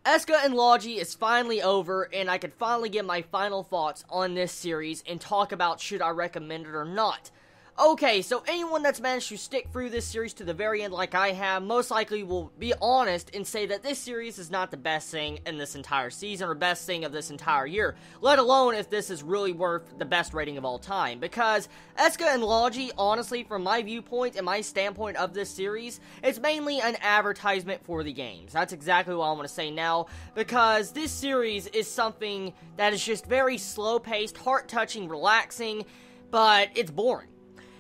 Escha and Logy is finally over, and I can finally give my final thoughts on this series and talk about should I recommend it or not. Okay, so anyone that's managed to stick through this series to the very end like I have, most likely will be honest and say that this series is not the best thing in this entire season or best thing of this entire year, let alone if this is really worth the best rating of all time, because Escha and Logy, honestly, from my viewpoint and my standpoint of this series, it's mainly an advertisement for the games. That's exactly what I want to say now, because this series is something that is just very slow-paced, heart-touching, relaxing, but it's boring.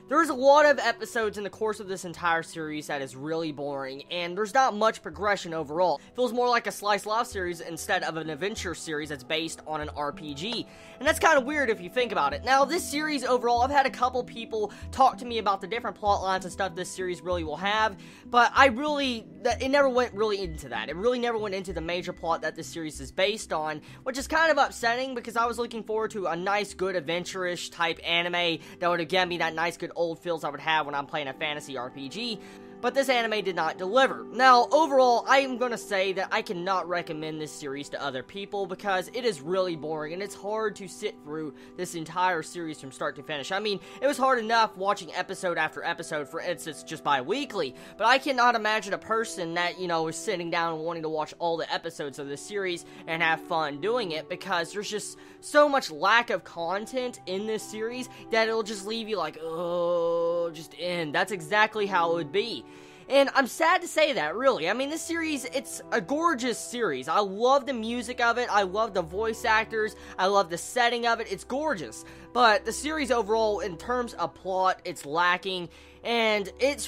There's a lot of episodes in the course of this entire series that is really boring, and there's not much progression overall. It feels more like a slice life series instead of an adventure series that's based on an RPG, and that's kind of weird if you think about it. Now, this series overall, I've had a couple people talk to me about the different plot lines and stuff this series really will have, but it never went really into that. It really never went into the major plot that this series is based on, which is kind of upsetting because I was looking forward to a nice, good, adventure-ish type anime that would give me that nice, good old feels I would have when I'm playing a fantasy RPG, but this anime did not deliver. Now, overall, I am gonna say that I cannot recommend this series to other people because it is really boring and it's hard to sit through this entire series from start to finish. I mean, it was hard enough watching episode after episode, for instance, just bi-weekly, but I cannot imagine a person that, is sitting down and wanting to watch all the episodes of this series and have fun doing it, because there's just so much lack of content in this series that it'll just leave you like, oh, just end. That's exactly how it would be. And I'm sad to say that, really. I mean, this series, it's a gorgeous series. I love the music of it. I love the voice actors. I love the setting of it. It's gorgeous. But the series overall, in terms of plot, it's lacking. And it's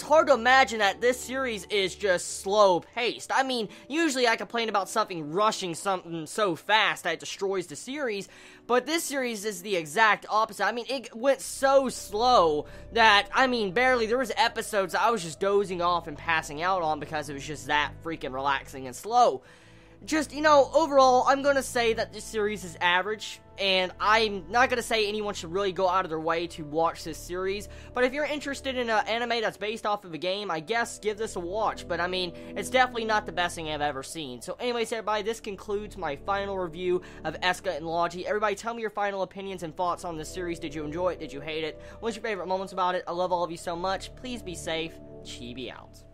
hard to imagine that this series is just slow-paced. I mean, usually I complain about something rushing something so fast that it destroys the series, but this series is the exact opposite. I mean, it went so slow that, barely, there was episodes I was just dozing off and passing out on because it was just that freaking relaxing and slow. Just, overall, I'm gonna say that this series is average, and I'm not gonna say anyone should really go out of their way to watch this series, but if you're interested in an anime that's based off of a game, I guess give this a watch, but it's definitely not the best thing I've ever seen. So anyways, everybody, this concludes my final review of Escha and Logy. Everybody, tell me your final opinions and thoughts on this series. Did you enjoy it? Did you hate it? What's your favorite moments about it? I love all of you so much. Please be safe. Chibi out.